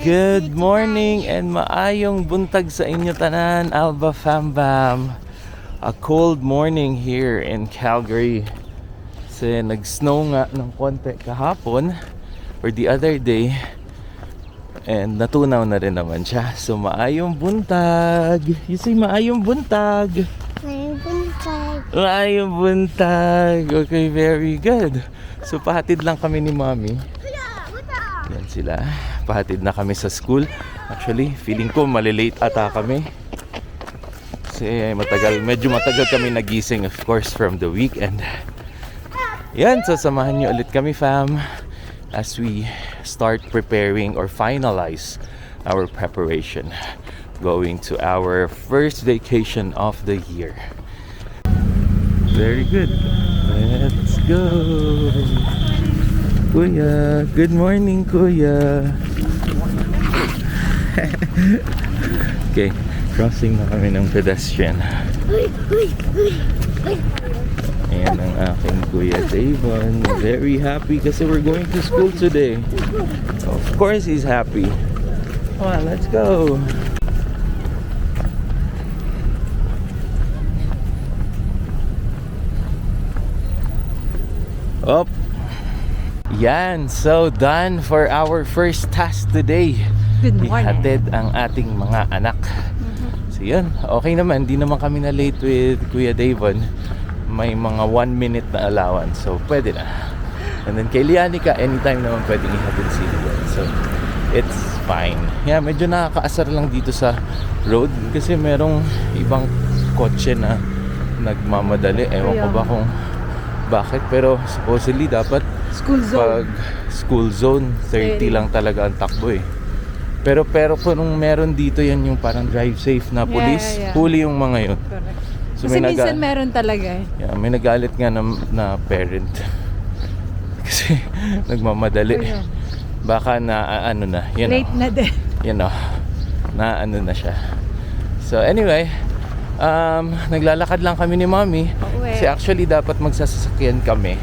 Good morning and maayong buntag sa inyo tanan, Alba Fambam. A cold morning here in Calgary. Kasi nag-snow nga ng konti kahapon or the other day. And natunaw na rin naman siya. So maayong buntag. You say maayong buntag. Maayong buntag. Maayong buntag. Okay, very good. So pahatid lang kami ni Mommy. Yan sila. Pahatid na kami sa school. Actually, feeling ko malilate ata kami. Kasi medyo matagal kami nagising, of course, from the weekend. Yan, so samahan nyo ulit kami, fam, as we start preparing or finalize our preparation going to our first vacation of the year. Very good. Let's go. Kuya, good morning, Kuya. Okay, crossing na kami ng pedestrian. Ayan ang aking Kuya Davon. Very happy kasi we're going to school today. Of course he's happy. Come on, let's go. Up. Yan, so done for our first task today. Good morning. Ihatid ang ating mga anak. So yun, okay naman. Di naman kami na late with Kuya Davon. May mga 1 minute na allowance. So pwede na. And then kay Lianica, anytime naman pwedeng ihatid si Lian. So it's fine. Yeah, medyo nakakaasar lang dito sa road. Kasi merong ibang kotse na nagmamadali. Ewan ko ba kung bakit. Pero supposedly dapat School zone. pag school zone 30 lang talaga ang takbo eh. Pero kung meron dito yan yung parang drive safe na police, huli yung mga yun. Correct. So Kasi minsan meron talaga eh. Yeah, may nagalit nga na parent. Kasi nagmamadali. Baka na ano na, Late na din. Na ano na siya. So anyway, naglalakad lang kami ni Mommy. Kasi actually dapat magsasakyan kami.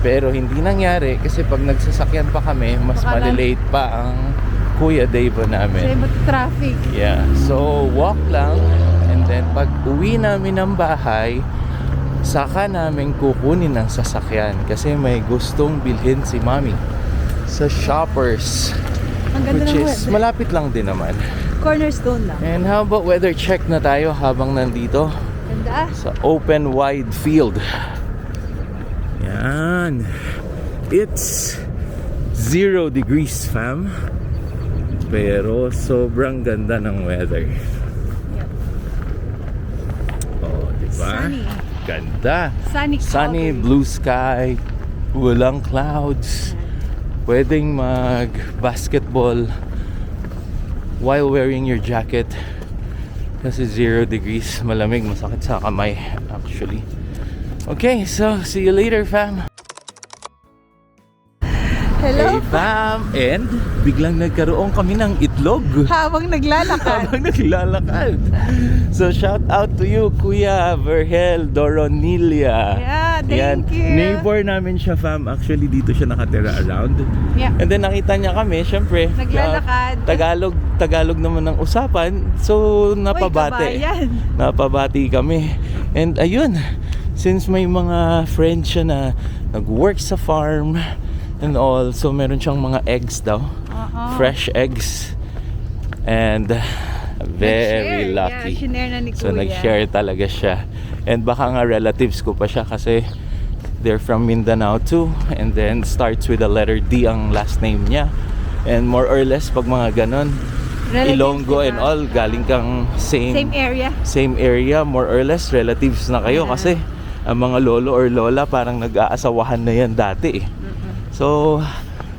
Pero hindi nangyari kasi pag nagsasakyan pa kami, mas malilate pa ang Kuya Davon namin. Kasi traffic. Yeah, so walk lang and then pag uwi namin ng bahay, saka namin kukunin ng sasakyan kasi may gustong bilhin si Mommy sa Shoppers. Ang ganda Which ng is weather. malapit lang din naman. Cornerstone lang. And how about weather check na tayo habang nandito Ganda. sa open wide field. Yan. It's 0 degrees, fam. Pero sobrang ganda ng weather. Yep. Oh, diba? Sunny. Ganda. Sunny, Calgary. blue sky. Walang clouds. Pwedeng mag-basketball while wearing your jacket. Kasi 0 degrees. Malamig, masakit sa kamay actually. Okay, so see you later, fam. Hello. Hey, fam. And biglang nagkaroon kami ng itlog. Habang naglalakad. Habang naglalakad. So shout out to you, Kuya Vergel Doronilia. Yeah, thank you. Neighbor namin siya, fam. Actually, dito siya nakatira around. Yeah. And then nakita niya kami, syempre. Naglalakad. Tagalog naman ng usapan. So napabate. kabayan. Napabati kami. And ayun, since may mga friends siya na nag-work sa farm and all, so meron siyang mga eggs daw. Fresh eggs. And very lucky. Yeah, shinare na ni So Kuya. nag-share talaga siya. And baka nga relatives ko pa siya kasi they're from Mindanao too. And then starts with the letter D ang last name niya. And more or less pag mga ganon, Relatives, Ilonggo diba? and all, galing kang Same area. same area, more or less relatives na kayo. Kasi ang mga lolo or lola parang nag-aasawahan na yan dati eh. So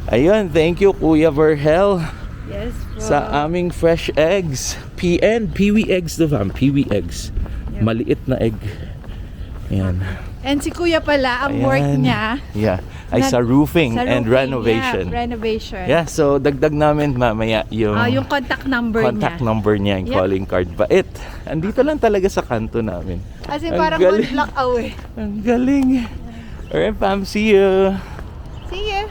ayun, thank you Kuya Vergel Yes, bro. sa aming fresh eggs. Peewee eggs to, fam. Peewee eggs. Yep. Maliit na egg. Ayan. And si Kuya pala, ang work Ayan. niya Yeah. Ay sa roofing and renovation. Yeah, renovation. Yeah, so dagdag namin mamaya yung Yung contact number contact niya. number niya, yung Yep. calling card. Bait. Andito lang talaga sa kanto namin. Kasi Ang parang galing. 1 block away. Ang galing. Alright, fam. See you. See you.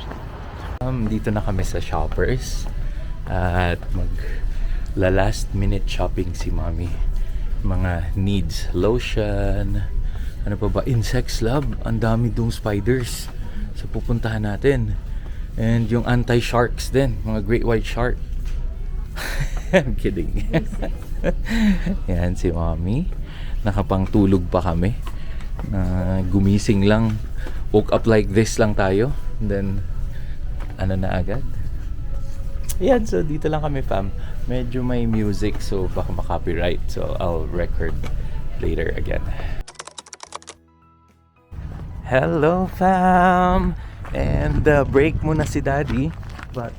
Dito na kami sa Shoppers. At last minute shopping si mommy. Mga needs, lotion, ano pa ba, insects lab, ang dami dong spiders. So pupuntahan natin. And yung anti-sharks din, mga great white shark. I'm kidding. Yan si mommy. Nakapangtulog pa kami. Gumising lang. Woke up like this lang tayo. And then, ano na agad? Yan, so dito lang kami fam. Medyo may music so baka makopyright. So I'll record later again. Hello fam! And break muna si daddy. But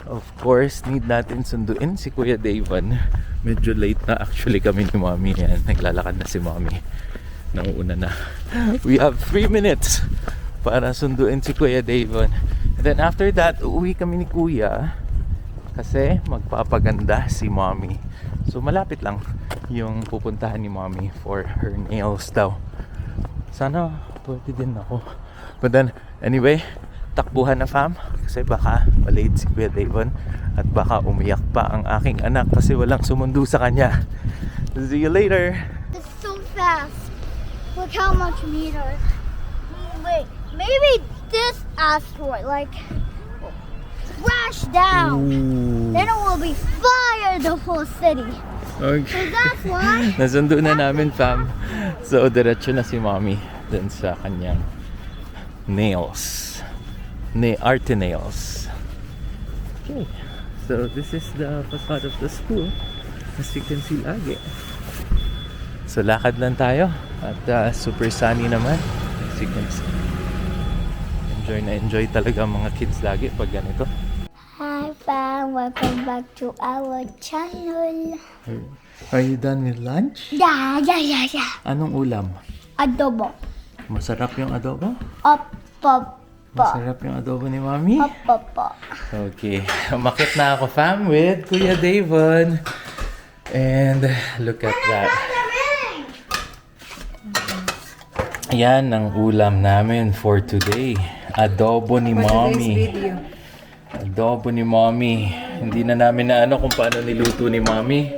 of course, need natin sunduin si Kuya Davon. Medyo late na actually kami ni mommy. Yan, naglalakad na si mommy. Nauuna na. We have 3 minutes para sunduin si Kuya Davon. And then after that, uuwi kami ni Kuya kasi magpapaganda si mommy. So malapit lang yung pupuntahan ni mommy for her nails daw. Sana pwede din ako. But then anyway, takbuhan na fam kasi baka malate si Kuya Davon at baka umiyak pa ang aking anak kasi walang sumundo sa kanya. See you later. It's so fast. Look how much meters. Wait, maybe this asteroid, like, crash down. Then it will be fire the whole city. Okay. So that's why. Nasundo na namin fam. So diretso na si mommy dun sa kanyang nails. Arte nails. Okay. So this is the facade of the school. As you can see lagi. So lakad lang tayo. At super sunny naman. As you can see. Enjoy talaga ang mga kids lagi pag ganito. Hi fam, welcome back to our channel. Are you done with lunch? Yeah. Anong ulam? Adobo. Masarap yung adobo? Opo. Masarap yung adobo ni Mami? Opo. Okay. Umakit na ako fam with Kuya Davon. And look at that. Yan ang ulam namin for today. Adobo ni Mommy. Adobo ni Mommy. Hindi na namin na ano kung paano niluto ni Mommy.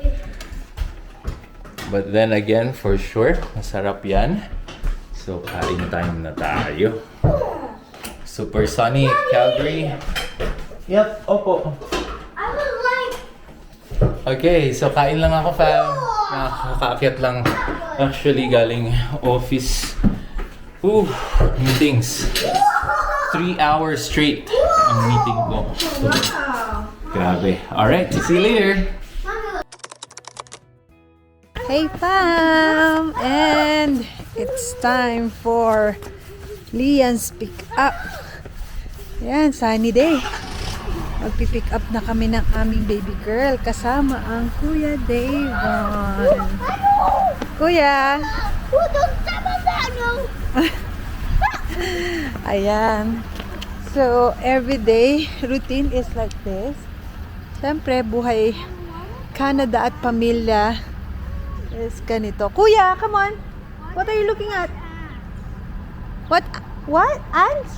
But then again, for sure, masarap yan. So, kain time na tayo. Super sunny, Calgary. Yep, opo. I would like. Okay, so kain lang ako fam. Nakakaakyat lang actually galing office. Meetings. 3 hours straight ang meeting ko. So, grabe. Alright, see you later. Hey fam! And it's time for Lian's pick up. Yan, sunny day. Magpipick up na kami ng aming baby girl kasama ang Kuya Davon. Kuya! Don't step on that, no. Ayan. So, everyday routine is like this. Siyempre, buhay Canada at pamilya is ganito. Kuya, come on! What are you looking at? What? Ants?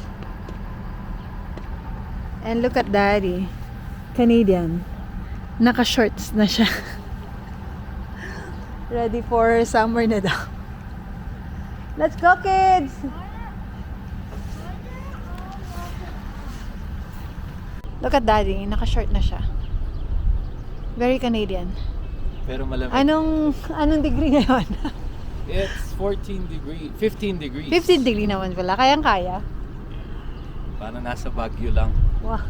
And look at Daddy. Canadian. Naka-shorts na siya. Ready for summer na daw. Let's go, kids! Look at Daddy. Naka-short na siya. Very Canadian. Pero malamig. Anong degree ngayon? It's 14 degree, 15 degrees. 15 degree naman pala. Kayang-kaya. Parang nasa Baguio lang. Wow.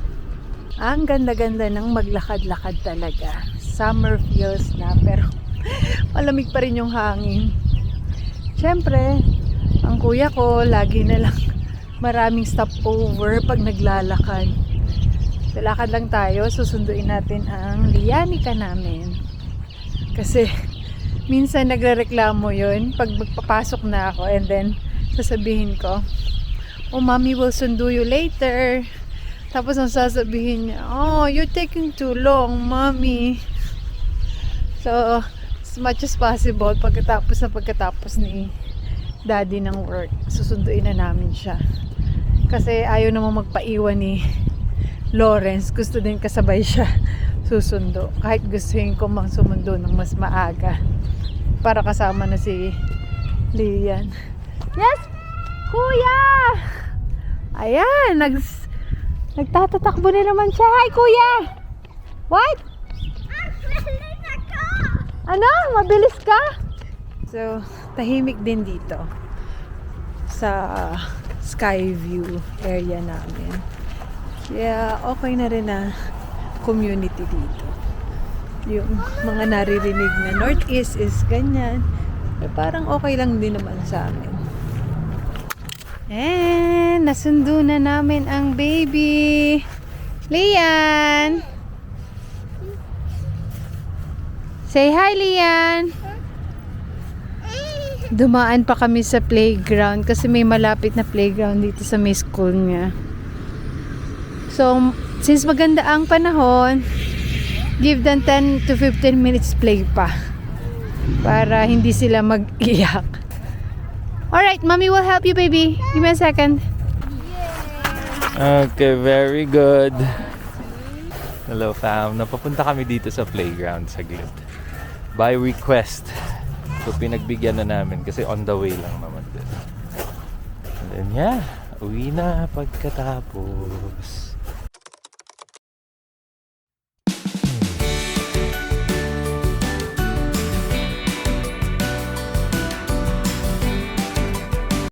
Ang ganda-ganda ng maglakad-lakad talaga. Summer feels na pero malamig pa rin yung hangin. Siyempre, ang kuya ko lagi na lang maraming stopover pag naglalakad. So, lakad lang tayo. Susunduin natin ang liyanika namin. Kasi minsan nagrereklamo yun pag magpapasok na ako and then sasabihin ko, oh, mommy will sundo you later. Tapos ang sasabihin niya, oh, you're taking too long, mommy. So, as much as possible, pagkatapos ni daddy ng work, susunduin na namin siya. Kasi ayaw naman magpaiwan ni Lawrence, gusto din kasabay siya susundo. Kahit gustuhin ko mang sumundo ng mas maaga para kasama na si Lian. Yes, kuya! Ayan, nagtatatakbo na naman siya. Hi, kuya! What? Ano? Mabilis ka? So, tahimik din dito sa Skyview area namin. Kaya okay na rin na community dito. Yung mga naririnig na Northeast is ganyan. Eh, parang okay lang din naman sa amin. And nasundo na namin ang baby. Lian! Say hi, Lian! Dumaan pa kami sa playground kasi may malapit na playground dito sa may school niya. So, since maganda ang panahon, give them 10 to 15 minutes play pa para hindi sila mag-iyak. Alright, mommy will help you, baby. Give me a second. Okay, very good. Hello, fam. Napapunta kami dito sa playground saglit. By request. So, pinagbigyan na namin kasi on the way lang naman din. And then, yeah. Uwi na pagkatapos.